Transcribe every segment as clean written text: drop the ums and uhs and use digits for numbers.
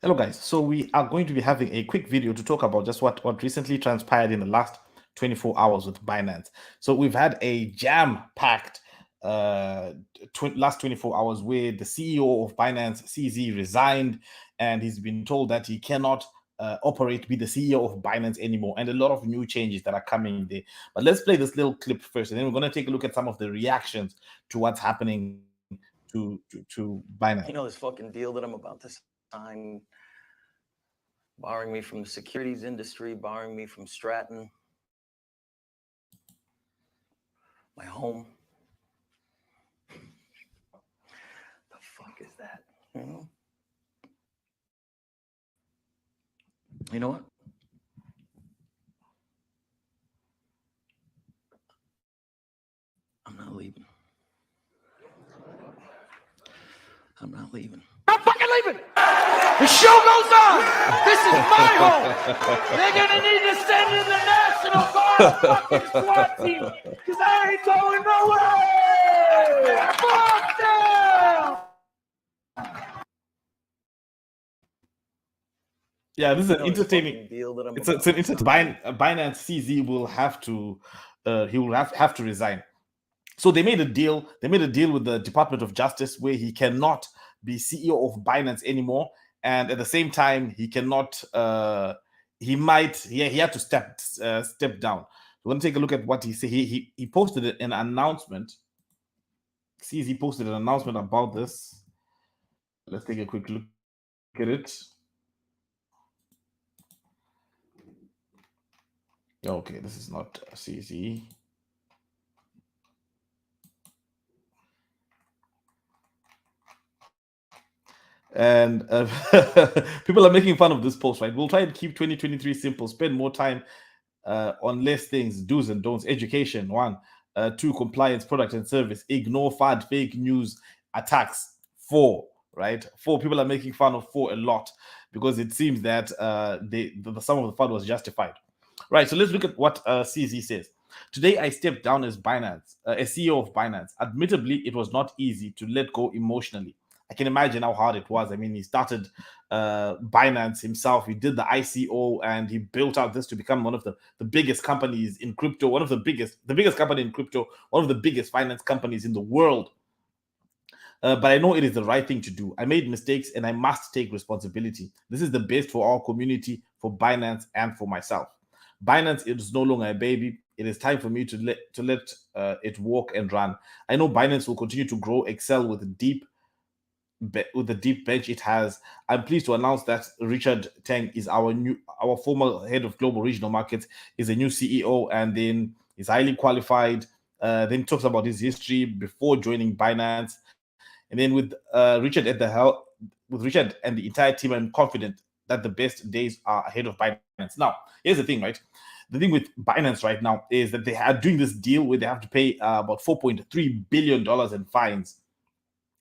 Hello, guys. So we are going to be having a quick video to talk about just what recently transpired in the last 24 hours with Binance. So we've had a jam-packed last 24 hours where the CEO of Binance CZ resigned, and he's been told that he cannot be the CEO of Binance anymore, and a lot of new changes that are coming there. But let's play this little clip first, and then we're going to take a look at some of the reactions to what's happening to Binance. You know, this fucking deal that I'm about to sign, borrowing me from the securities industry, borrowing me from Stratton, my home. The fuck is that? You know what? I'm not leaving. I'm not leaving. I'm fucking leaving. The show goes on. This is my home. They're gonna need to send in the National Guard fucking SWAT team because I ain't going nowhere. Fuck them. Yeah, this is an entertaining deal that I'm it's an Binance CZ will have to he will have to resign. So they made a deal. They made a deal with the Department of Justice where he cannot be CEO of Binance anymore, and at the same time he cannot. He had to step down. We're going to take a look at what he said. He posted an announcement. CZ posted an announcement about this. Let's take a quick look at it. Okay, this is not CZ. And people are making fun of this post, right? We'll try and keep 2023 simple. Spend more time on less things, do's and don'ts. Education, 1. 2, compliance, product and service. Ignore FUD, fake news, attacks. 4, right? 4, people are making fun of 4 a lot because it seems that the sum of the FUD was justified. Right, so let's look at what CZ says. Today, I stepped down as as CEO of Binance. Admittedly, it was not easy to let go emotionally. I can imagine how hard it was. I mean, he started Binance himself. He did the ICO and he built out this to become one of the biggest companies in crypto, the biggest company in crypto, one of the biggest finance companies in the world. But I know it is the right thing to do. I made mistakes and I must take responsibility. This is the best for our community, for Binance, and for myself. Binance is no longer a baby. It is time for me to let it walk and run. I know Binance will continue to grow, excel with the deep bench it has. I'm pleased to announce that Richard Tang is our former head of global regional markets, is a new CEO, and then is highly qualified. Then talks about his history before joining Binance, and then with Richard at the helm, with Richard and the entire team, I'm confident that the best days are ahead of Binance. Now, here's the thing, right? The thing with Binance right now is that they are doing this deal where they have to pay about $4.3 billion in fines,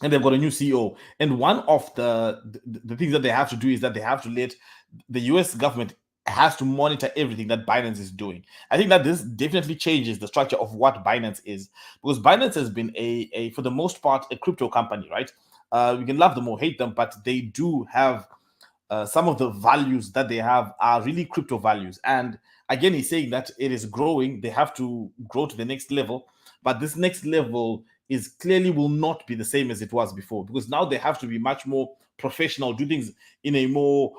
and they've got a new CEO. And one of the things that they have to do is that they have to let the US government has to monitor everything that Binance is doing. I think that this definitely changes the structure of what Binance is, because Binance has been a for the most part a crypto company, right? We can love them or hate them, but they do have some of the values that they have are really crypto values. And again, he's saying that it is growing. They have to grow to the next level, but this next level is clearly will not be the same as it was before, because now they have to be much more professional, do things in a more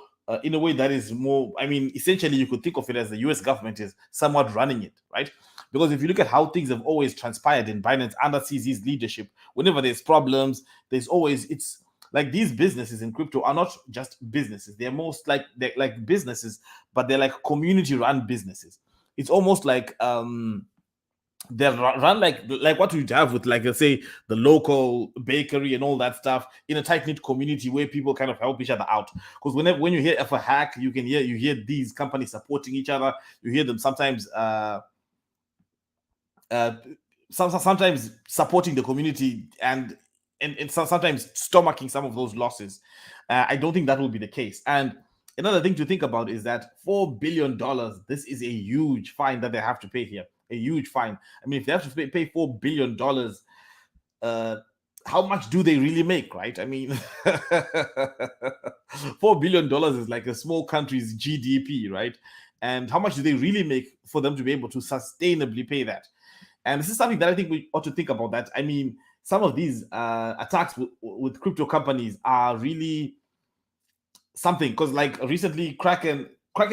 in a way that is more, I mean, essentially you could think of it as the US government is somewhat running it, right? Because if you look at how things have always transpired in Binance under CZ's leadership, whenever there's problems, there's always, it's like these businesses in crypto are not just businesses. They're like businesses, but they're like community run businesses. It's almost like they run like what we'd have with, like, let's say, the local bakery and all that stuff in a tight-knit community where people kind of help each other out. Because when you hear of a hack, you hear these companies supporting each other. You hear them sometimes sometimes supporting the community and sometimes stomaching some of those losses. I don't think that will be the case. And another thing to think about is that $4 billion, this is a huge fine that they have to pay here. A huge fine. I mean, if they have to pay $4 billion, how much do they really make, right? I mean, $4 billion is like a small country's GDP, right? And how much do they really make for them to be able to sustainably pay that? And this is something that I think we ought to think about. That I mean, some of these attacks with crypto companies are really something, because like recently Kraken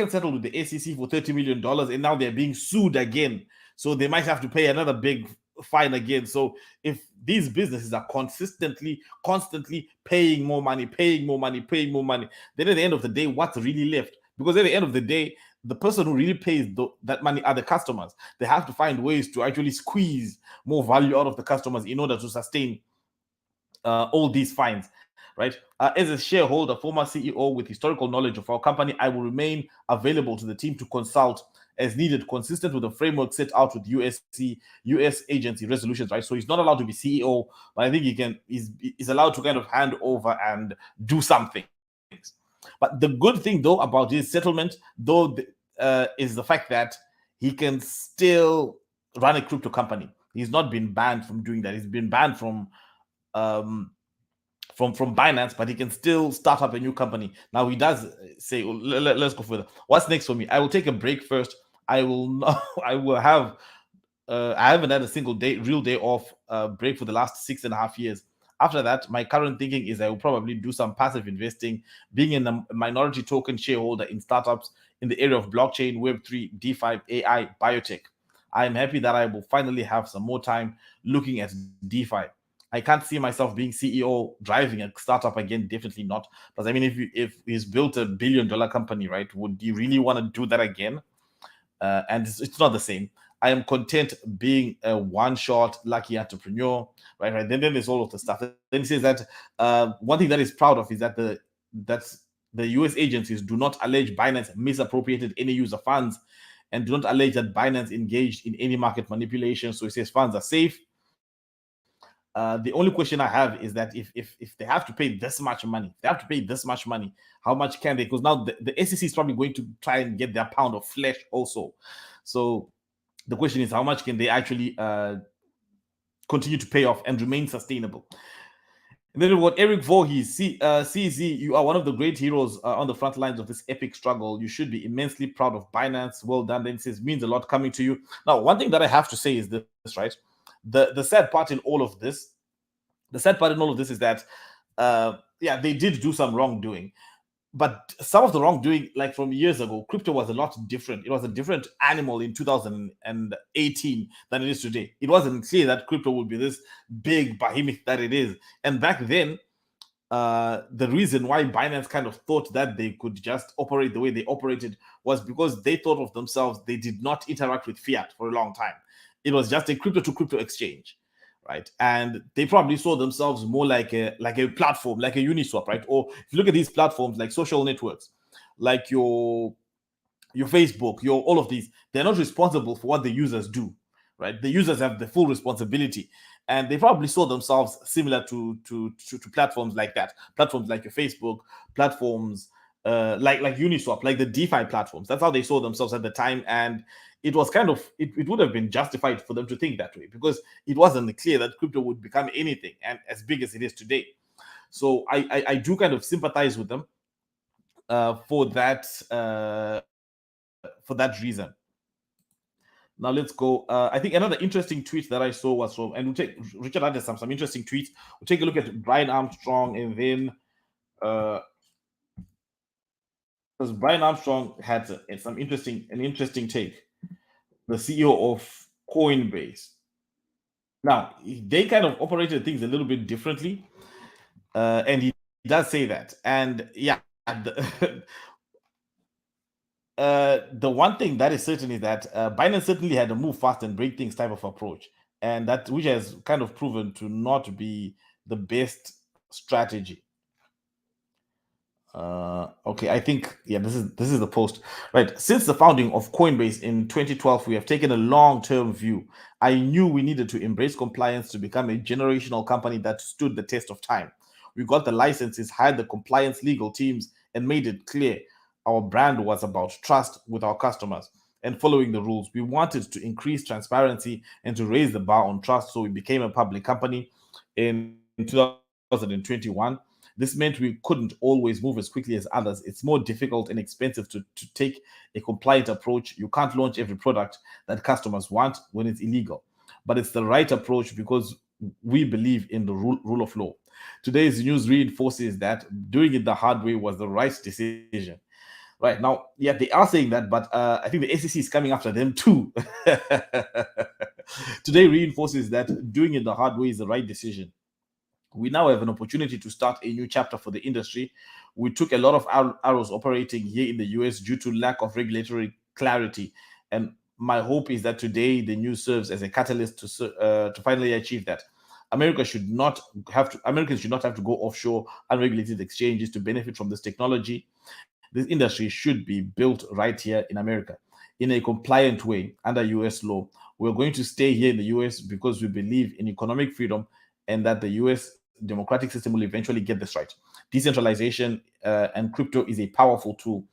settled with the SEC for $30 million, and now they're being sued again, so they might have to pay another big fine again. So if these businesses are constantly paying more money, then at the end of the day, what's really left? Because at the end of the day, the person who really pays that money are the customers. They have to find ways to actually squeeze more value out of the customers in order to sustain all these fines, right? As a shareholder, former CEO with historical knowledge of our company, I will remain available to the team to consult as needed, consistent with the framework set out with US agency resolutions, right? So he's not allowed to be CEO, but I think he's allowed to kind of hand over and do something. But the good thing, though, about his settlement, though, is the fact that he can still run a crypto company. He's not been banned from doing that. He's been banned from Binance, but he can still start up a new company. Now he does say, let's go further. What's next for me? I will take a break first. I will not, I will have I haven't had a single real day off break for the last 6.5 years. After that, my current thinking is I will probably do some passive investing, being a minority token shareholder in startups in the area of blockchain, Web3, DeFi, AI, biotech. I am happy that I will finally have some more time looking at DeFi. I can't see myself being CEO driving a startup again. Definitely not. But I mean, if he's built $1 billion company, right? Would you really want to do that again? And it's not the same. I am content being a one-shot lucky entrepreneur, right? Then there's all of the stuff. Then he says that one thing that he's proud of is that the US agencies do not allege Binance misappropriated any user funds and do not allege that Binance engaged in any market manipulation. So he says funds are safe. The only question I have is that if they have to pay this much money, how much can they? Because now the SEC is probably going to try and get their pound of flesh also. So the question is, how much can they actually continue to pay off and remain sustainable? And then what Eric Voorhees, CZ, you are one of the great heroes on the front lines of this epic struggle. You should be immensely proud of Binance. Well done. Then says, means a lot coming to you. Now, one thing that I have to say is this, right? The sad part in all of this is that they did do some wrongdoing, but some of the wrongdoing, like from years ago, crypto was a lot different. It was a different animal in 2018 than it is today. It wasn't clear that crypto would be this big behemoth that it is. And back then, the reason why Binance kind of thought that they could just operate the way they operated was because they thought of themselves, they did not interact with fiat for a long time. It was just a crypto to crypto exchange, right? And they probably saw themselves more like a platform, like a Uniswap, right? Or if you look at these platforms like social networks, like your Facebook, your all of these, they're not responsible for what the users do, right? The users have the full responsibility, and they probably saw themselves similar to platforms like that, platforms like your Facebook, platforms like Uniswap, like the DeFi platforms. That's how they saw themselves at the time, and it was kind of it would have been justified for them to think that way because it wasn't clear that crypto would become anything and as big as it is today. So I do kind of sympathize with them for that reason. Now let's go. I think another interesting tweet that I saw was from, and Richard had some interesting tweets. We'll take a look at Brian Armstrong, and then because Brian Armstrong had an interesting take. The CEO of Coinbase. Now, they kind of operated things a little bit differently, and he does say that. And yeah, the one thing that is certain is that Binance certainly had a move fast and break things type of approach, and that which has kind of proven to not be the best strategy. Okay, I think this is the post, right? Since the founding of Coinbase in 2012, we have taken a long-term view. I knew we needed to embrace compliance to become a generational company that stood the test of time. We got the licenses, hired the compliance legal teams, and made it clear our brand was about trust with our customers and following the rules. We wanted to increase transparency and to raise the bar on trust, so we became a public company in 2021. This meant we couldn't always move as quickly as others. It's more difficult and expensive to take a compliant approach. You can't launch every product that customers want when it's illegal. But it's the right approach because we believe in the rule of law. Today's news reinforces that doing it the hard way was the right decision. Right now, yeah, they are saying that, but I think the SEC is coming after them too. Today reinforces that doing it the hard way is the right decision. We now have an opportunity to start a new chapter for the industry. We took a lot of arrows operating here in the US due to lack of regulatory clarity. And my hope is that today the news serves as a catalyst to finally achieve that. Americans should not have to go offshore unregulated exchanges to benefit from this technology. This industry should be built right here in America in a compliant way under US law. We're going to stay here in the US because we believe in economic freedom and that the US democratic system will eventually get this right. Decentralization and crypto is a powerful tool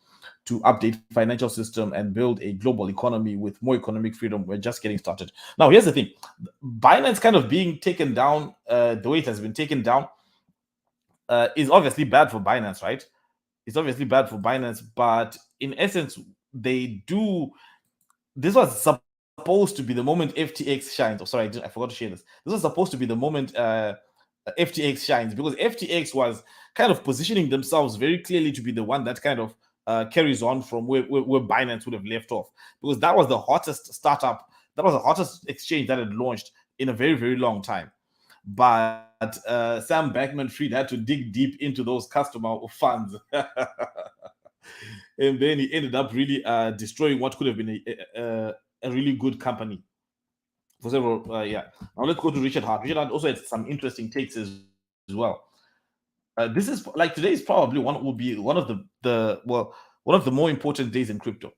to update financial system and build a global economy with more economic freedom. We're just getting started. Now, here's the thing. Binance kind of being taken down, the way it has been taken down, is obviously bad for Binance, right? It's obviously bad for Binance, but in essence, they do. This was supposed to be the moment FTX shines. Oh, sorry, I forgot to share this. This was supposed to be the moment FTX shines because FTX was kind of positioning themselves very clearly to be the one that kind of carries on from where Binance would have left off, because that was the hottest startup, that was the hottest exchange that had launched in a very, very long time. But Sam Bankman-Fried had to dig deep into those customer funds. And then he ended up really destroying what could have been a really good company for several. Yeah. Now let's go to Richard Hart. Richard Hart also had some interesting takes as well. This is like today is probably one of the more important days in crypto.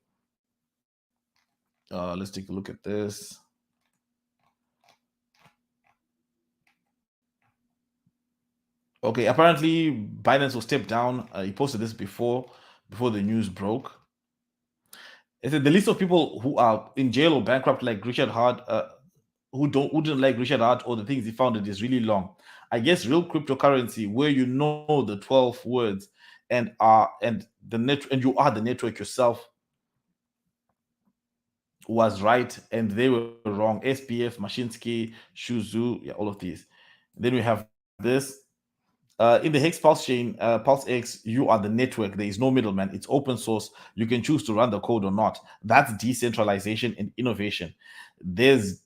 Let's take a look at this. Okay, apparently Binance will step down. He posted this before the news broke. It said the list of people who are in jail or bankrupt, like Richard Hart, who didn't like Richard Hart or the things he founded, is really long. I guess real cryptocurrency, where you know the 12 words and you are the network yourself, was right and they were wrong. SPF, Mashinsky, Shuzu, yeah, all of these. Then we have this. In the Hex Pulse chain, Pulse X, you are the network. There is no middleman. It's open source. You can choose to run the code or not. That's decentralization and innovation. There's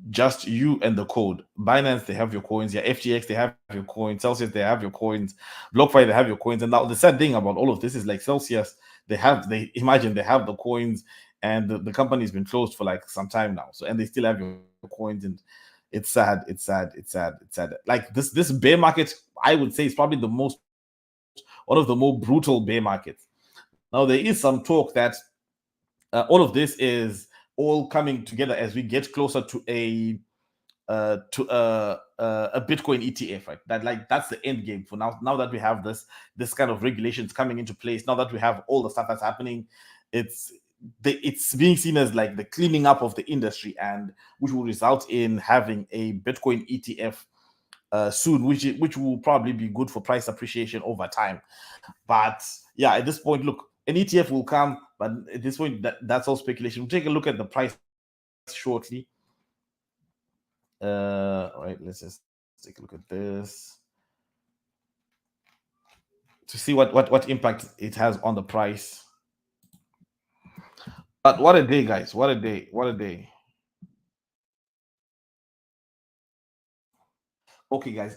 just you and the code. Binance, they have your coins. Yeah, FTX, they have your coins. Celsius, they have your coins. BlockFi, they have your coins. And now the sad thing about all of this is like Celsius, they have the coins, and the company's been closed for like some time now. So, and they still have your coins, and it's sad. It's sad. Like this bear market, I would say, is probably one of the more brutal bear markets. Now there is some talk that all of this is all coming together as we get closer to a Bitcoin ETF, right? That's the end game for now. Now that we have this kind of regulations coming into place, now that we have all the stuff that's happening, it's being seen as like the cleaning up of the industry, and which will result in having a Bitcoin ETF soon, which will probably be good for price appreciation over time. But yeah, at this point, look, an ETF will come, but at this point, that's all speculation. We'll take a look at the price shortly. All right, let's just take a look at this to see what impact it has on the price. But what a day, guys! What a day! Okay, guys.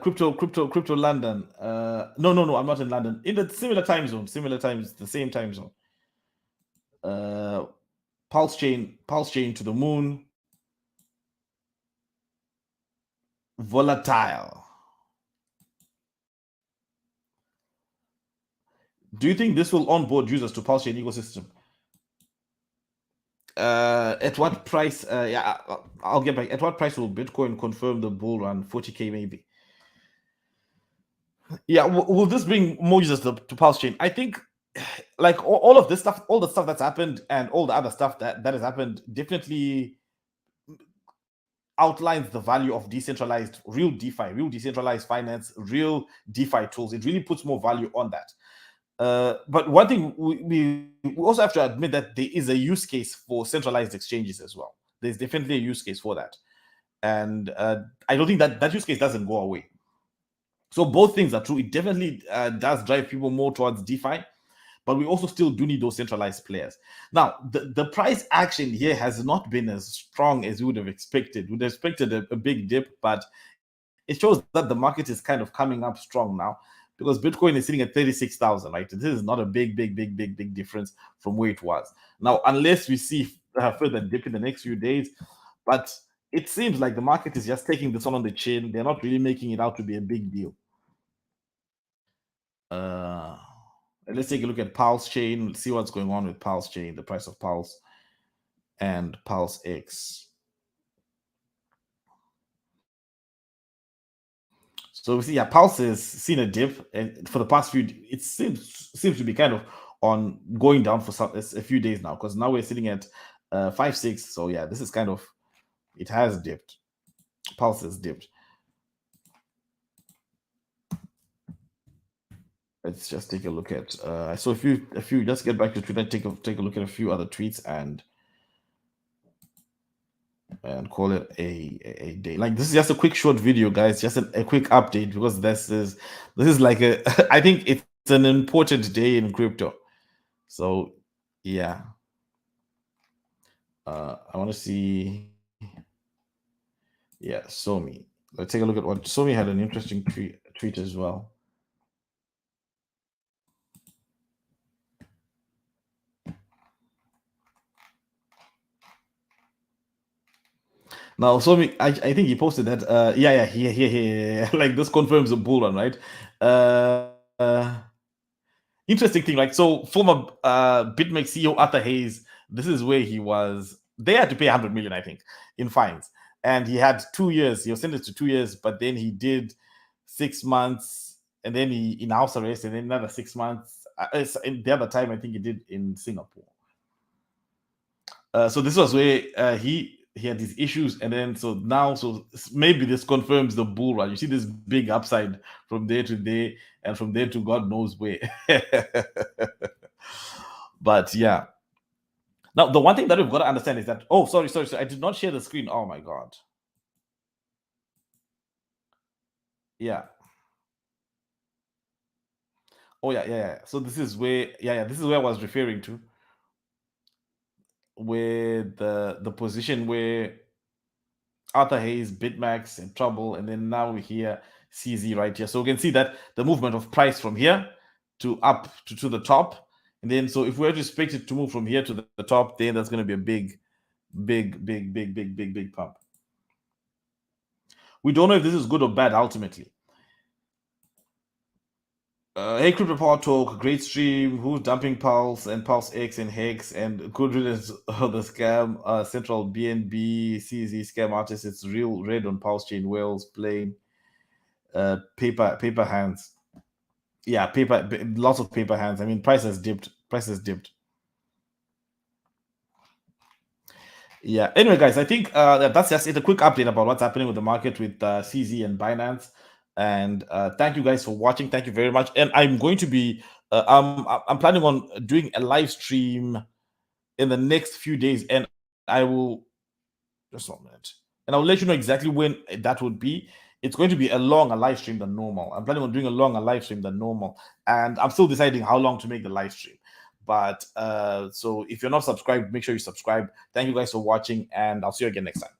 Crypto London. No, I'm not in London. In the similar time zone, the same time zone. Pulse chain to the moon. Volatile. Do you think this will onboard users to Pulse chain ecosystem? At what price? Yeah, I'll get back. At what price will Bitcoin confirm the bull run? 40K maybe. Yeah, will this bring more users to Pulse chain? I think, like all of this stuff, all the stuff that's happened, and all the other stuff that has happened, definitely outlines the value of decentralized, real DeFi, real decentralized finance, real DeFi tools. It really puts more value on that. But one thing we also have to admit that there is a use case for centralized exchanges as well. There's definitely a use case for that, and I don't think that use case doesn't go away. So both things are true. It definitely does drive people more towards DeFi, but we also still do need those centralized players. Now, the price action here has not been as strong as we would have expected. We'd have expected a big dip, but it shows that the market is kind of coming up strong now, because Bitcoin is sitting at 36,000, right? This is not a big difference from where it was. Now, unless we see further dip in the next few days, but it seems like the market is just taking this one on the chin. They're not really making it out to be a big deal. Let's take a look at Pulse Chain, see what's going on with Pulse Chain, the price of Pulse and Pulse X. So we see, yeah, Pulse has seen a dip, and for the past few, it seems to be kind of on going down for a few days now, because now we're sitting at 5.6. So yeah, this is kind of, it has dipped. Pulse has dipped. Let's just take a look at. So if you just get back to Twitter, take a look at a few other tweets and call it a day. Like, this is just a quick short video, guys, just a quick update, because this is like a I think it's an important day in crypto. So yeah, I want to see, yeah, Somi. Let's take a look at what Somi had, an interesting tweet as well. Now, Somi, I think he posted that. Yeah. Like, this confirms the bull run, right? Interesting thing, like, so former BitMEX CEO Arthur Hayes, this is where he was. They had to pay 100 million, I think, in fines, and he had 2 years. He was sentenced to 2 years, but then he did 6 months, and then he in house arrest, and then another 6 months. And the other time, I think he did in Singapore. So this was where he had these issues, and then so maybe this confirms the bull run. You see this big upside from there to there, and from there to God knows where. But yeah, now the one thing that we've got to understand is that, oh, sorry, I did not share the screen. Oh my God. Yeah. Oh yeah. So this is where, this is where I was referring to, where the position where Arthur Hayes, BitMEX in trouble, and then now we hear CZ right here. So we can see that the movement of price from here to up to the top, and then so if we're to expect it to move from here to the top, then that's going to be a big pump. We don't know if this is good or bad ultimately. Hey, Crypto Power Talk, great stream. Who's dumping Pulse and Pulse X and Hex, and good riddance of the scam? Central BNB CZ scam artist. It's real red on Pulse chain. Whales playing paper hands. Yeah, lots of paper hands. I mean, price has dipped. Yeah. Anyway, guys, I think that's just it. A quick update about what's happening with the market with CZ and Binance. And thank you guys for watching. Thank you very much. And I'm going to be I'm planning on doing a live stream in the next few days, and I will just 1 minute, and I'll let you know exactly when that would be. It's going to be a longer live stream than normal. I'm planning on doing a longer live stream than normal, and I'm still deciding how long to make the live stream. But so if you're not subscribed, make sure you subscribe. Thank you guys for watching, and I'll see you again next time.